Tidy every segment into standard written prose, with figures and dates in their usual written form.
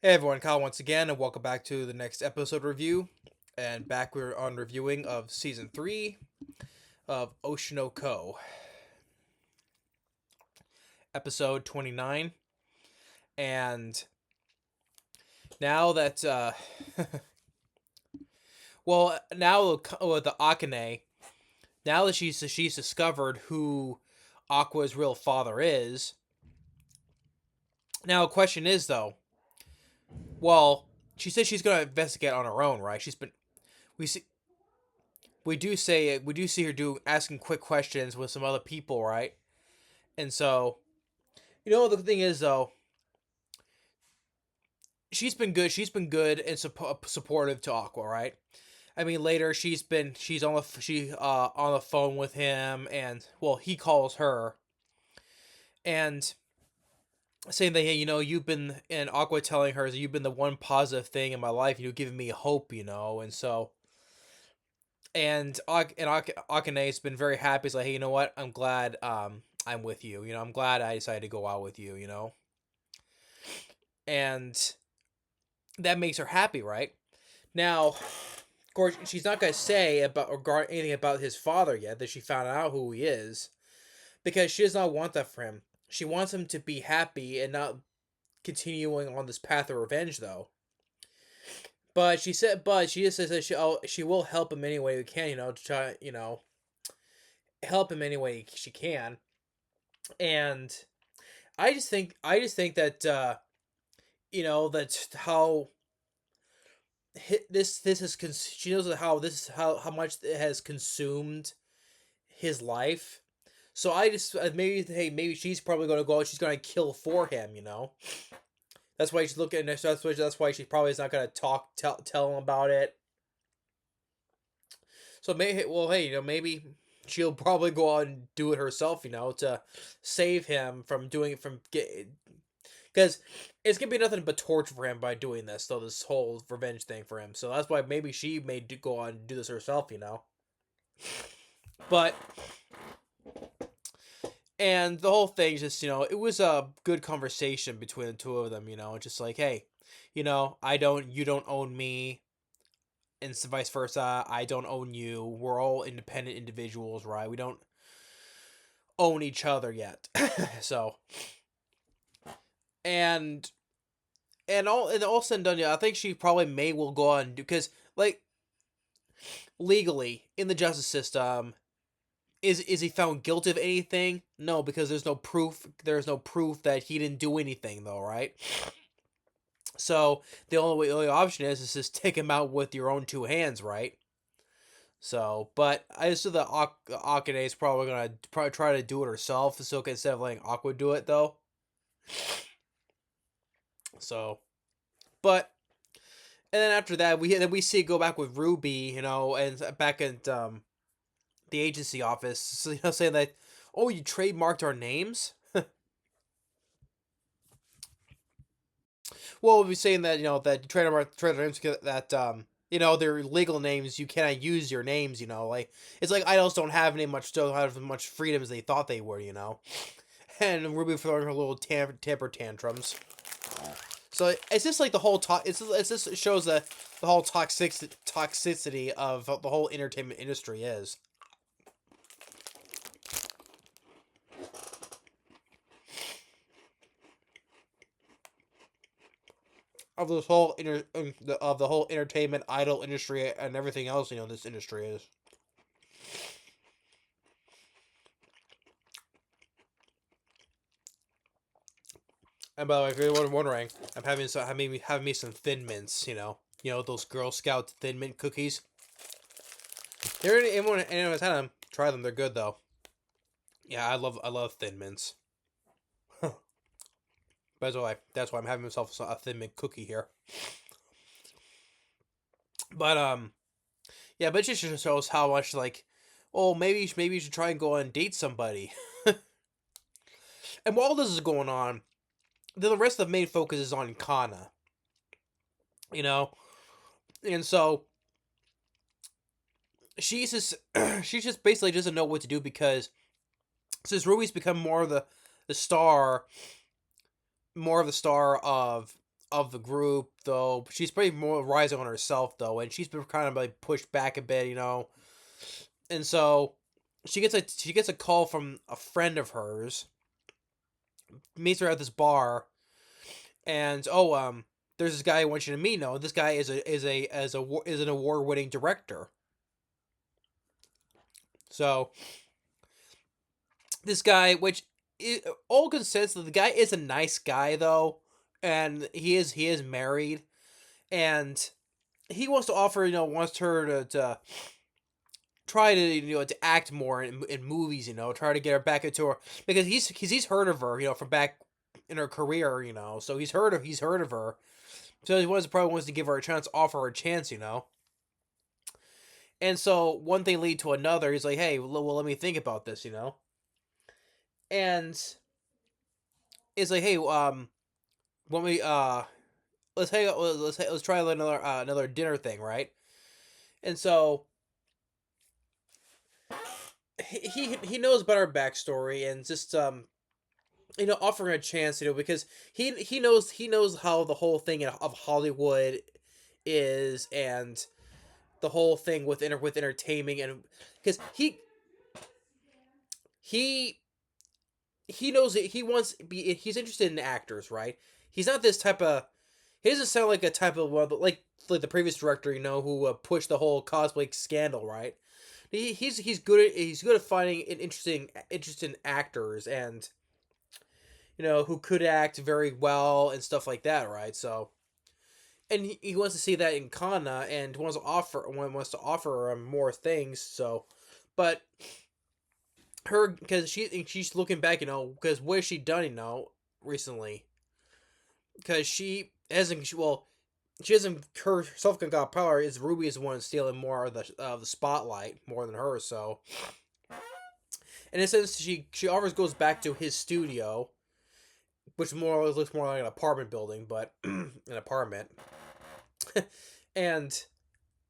Hey everyone, Kyle once again, and welcome back to the next episode review. And back we're on reviewing of season 3 of Oshinoko, episode 29. And now that, now with the Akane, now that she's discovered who Aqua's real father is. Now, the question is though, well, she said she's gonna investigate on her own, right? We see we do see her do asking quick questions with some other people, right? And so, the thing is though, she's been good. She's been good and supportive to Aqua, right? I mean, later she's on the phone with him, and well, he calls her and saying that, hey, you've been, and Aqua telling her that you've been the one positive thing in my life. Giving me hope, and so. Akane's been very happy. He's like, hey, you know what? I'm glad I'm with you. I'm glad I decided to go out with you. And that makes her happy, right? Now, of course, she's not gonna say about regard anything about his father yet that she found out who he is, because she does not want that for him. She wants him to be happy and not continuing on this path of revenge, though. But she just says that she will help him any way we can, to try, help him any way she can. And I just think that that's how this is she knows how this how much it has consumed his life. So I just maybe she's probably going to go out. She's going to kill for him. That's why she's looking. That's why she probably is not going to tell him about it. So maybe, well, hey, maybe she'll probably go out and do it herself. To save him from doing it from get because it's gonna be nothing but torture for him by doing this. So this whole revenge thing for him. So that's why maybe she may go on and do this herself. But and the whole thing just it was a good conversation between the two of them. Just like, hey, you don't own me, and vice versa. I don't own you. We're all independent individuals, right? We don't own each other yet. So and all said and done, yeah, I think she probably will go on and do, because like legally in the justice system, is he found guilty of anything? No, because there's no proof. There's no proof that he didn't do anything, though, right? So the only option is just take him out with your own two hands, right? So, but I just that Akane is probably gonna try to do it herself, so instead of letting Aqua do it, though. So, but and then after that, we see it go back with Ruby, and back at the agency office, so, saying that, oh, you trademarked our names. Well, we'll be saying that that you trademark names, that their legal names. You cannot use your names. Like it's like idols don't have any much still have as much freedom as they thought they were. And Ruby throwing her little temper tantrums. So it's just like the whole talk. It's just it shows that the whole toxicity of the whole entertainment industry is. Of this whole of the whole entertainment idol industry and everything else, this industry is. And by the way, if you're wondering, I'm having me some Thin Mints. Those Girl Scout Thin Mint cookies. They're anyone had them, try them. They're good though. Yeah, I love Thin Mints. That's why I'm having myself a Thin Mint cookie here. But yeah, but it just shows how much like, oh, maybe you should try and go and date somebody. And while this is going on, then the rest of the main focus is on Kana. You know, and so she's just she just basically doesn't know what to do, because since Ruby's become the star, more of the star of the group though. She's pretty more rising on herself though, and she's been kind of like pushed back a bit, and so she gets a call from a friend of hers, meets her at this bar, and there's this guy who wants you to meet. No, this guy is an award winning director. So this guy, which all consensus, the guy is a nice guy though, and he is married, and he wants to offer, wants her to try to to act more in movies, try to get her back into her, because he's heard of her, from back in her career, so he's heard of her, so probably wants to give her a chance, offer her a chance, and so one thing lead to another. He's like, hey, well, let me think about this, and it's like, hey, when we let's hang out, let's try another dinner thing, right? And so he knows about our backstory, and just offering a chance, because he knows how the whole thing of Hollywood is, and the whole thing with entertainment, and because he he knows that he's interested in actors, right? He's not this type of he doesn't sound like a type of, well, like the previous director, who pushed the whole cosplay scandal, right? He's good at finding an interesting actors, and who could act very well and stuff like that, right? So, and he wants to see that in Kana, and wants to offer her more things. So, but her, because she's looking back, because what has she done, recently? Because she hasn't herself got power. Is Ruby is the one stealing more of the spotlight more than her. So, in a sense, she always goes back to his studio, which more looks more like an apartment building, but an apartment. and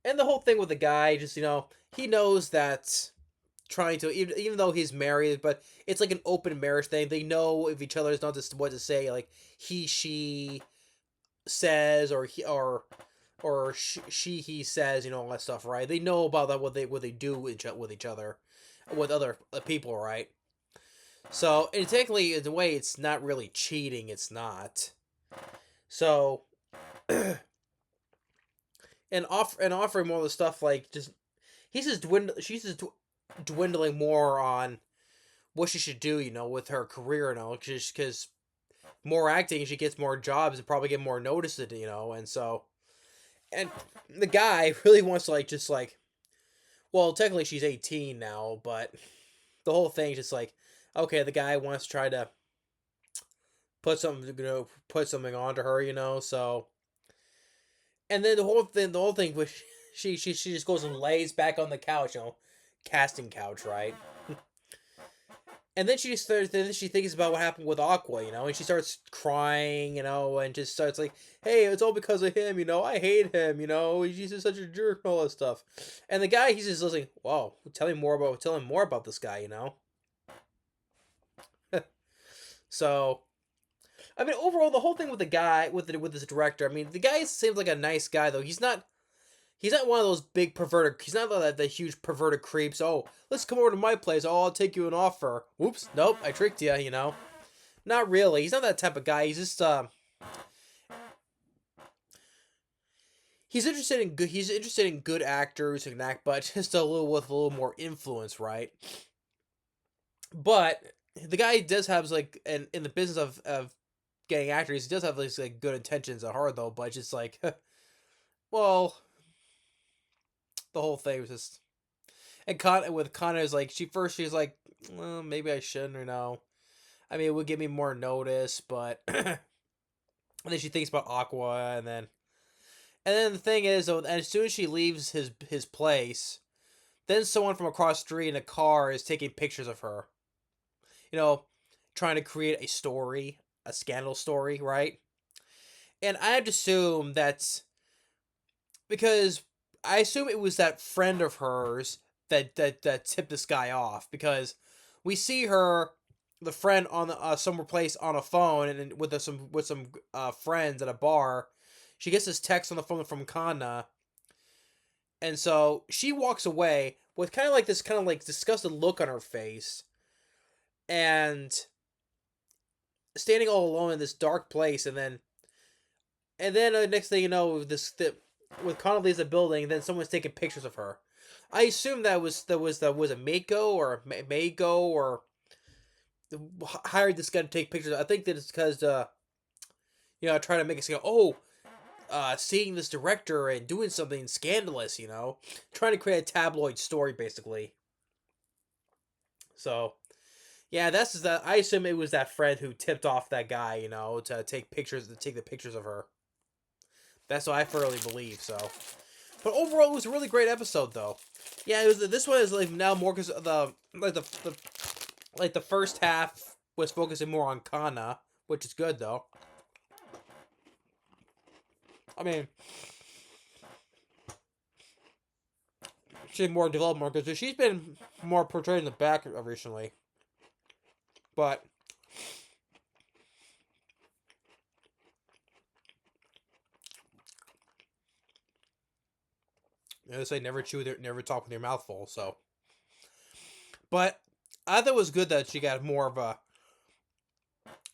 and the whole thing with the guy, just he knows that, trying to, even though he's married, but it's like an open marriage thing. They know if each other is not just what to say, like she says, or he says, all that stuff, right? They know about that, what they do with each other, with other people, right? So, and technically, in a way, it's not really cheating. It's not. So, and offering more of the stuff, like, just she's just dwindling more on what she should do, with her career, just because more acting, she gets more jobs and probably get more noticed, and so, and the guy really wants to, like, just like, well, technically she's 18 now, but the whole thing just like, okay, the guy wants to try to put something onto her, so, and then the whole thing, which she just goes and lays back on the couch, casting couch, right? And then she thinks about what happened with Aqua, and she starts crying, and just starts like, hey, it's all because of him, I hate him, he's just such a jerk and all that stuff. And the guy, he's just listening, wow, tell him more about this guy, So, I mean, overall, the whole thing with the guy, with this director, I mean, the guy seems like a nice guy, though. He's not one of those big perverted. He's not the huge perverted creeps. Oh, let's come over to my place. Oh, I'll take you an offer. Whoops, nope, I tricked you. Not really. He's not that type of guy. He's just he's interested in good. He's interested in good actors who can act, but just with a little more influence, right? But the guy does have, like, and in the business of getting actors, he does have these, like, good intentions at heart, though. But just like, well, the whole thing was just. And Kana is like, she's like, well, maybe I shouldn't, or no. I mean, it would give me more notice, but and then she thinks about Aqua, and then the thing is, though, as soon as she leaves his place, then someone from across the street in a car is taking pictures of her. You know, trying to create a story, a scandal story, right? And I have to assume that's because I assume it was that friend of hers that tipped this guy off, because we see her. the friend on the somewhere place on a phone and then with some friends at a bar. She gets this text on the phone from Kana, and so she walks away with kind of like this kind of like disgusted look on her face, and standing all alone in this dark place, and then next thing you know, with Kana leaves the building, then someone's taking pictures of her. I assume that was a Mako or Mako or hired this guy to take pictures. I think that it's because trying to make us go, oh, seeing this director and doing something scandalous, trying to create a tabloid story basically. So yeah, that's that. I assume it was that friend who tipped off that guy, to take the pictures of her. That's what I thoroughly believe. So, but overall, it was a really great episode, though. Yeah, it was. This one is like now more because the first half was focusing more on Kana, which is good though. I mean, she's more developed more because she's been more portrayed in the back recently. But they say never talk with your mouth full. So, but I thought it was good that she got more of a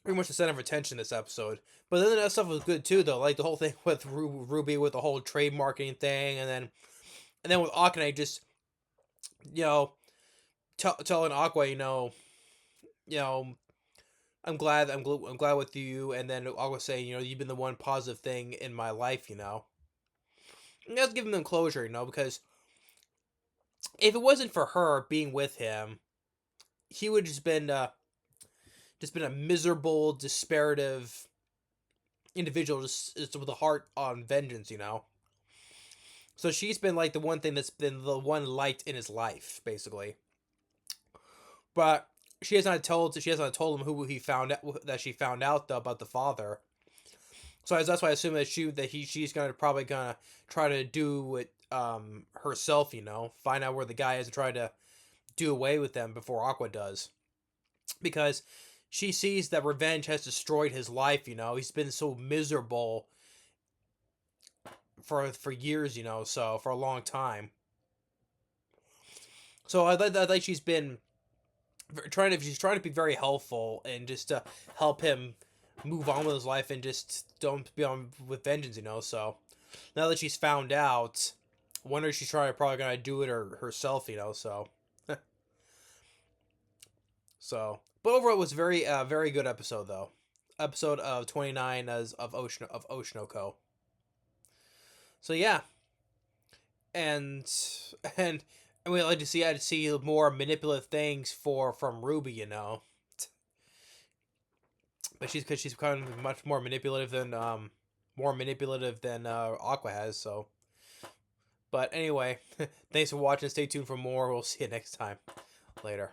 pretty much the center of attention this episode. But then the other stuff was good too, though. Like the whole thing with Ruby with the whole trademarking thing, and then with Akane just you know telling Aqua, you know, I'm glad with you, and then Aqua saying, you've been the one positive thing in my life, And that's giving them closure, because if it wasn't for her being with him, he would just been a miserable, disparative individual, just with a heart on vengeance, So she's been like the one thing that's been the one light in his life, basically. But she has not told him who he found out that she found out though, about the father. So that's why I assume she's probably gonna try to do it herself, find out where the guy is and try to do away with them before Aqua does, because she sees that revenge has destroyed his life. He's been so miserable for years, so for a long time. So I like she's trying to be very helpful and just to help him move on with his life and just don't be on with vengeance, So now that she's found out, I wonder if she's probably gonna do it herself, So but overall, it was very good episode though. Episode of 29 as of Oshinoko. So yeah, and and we like to see I had to see more manipulative things from Ruby, but she's kind of much more manipulative than Aqua has. So, but anyway, thanks for watching. Stay tuned for more. We'll see you next time. Later.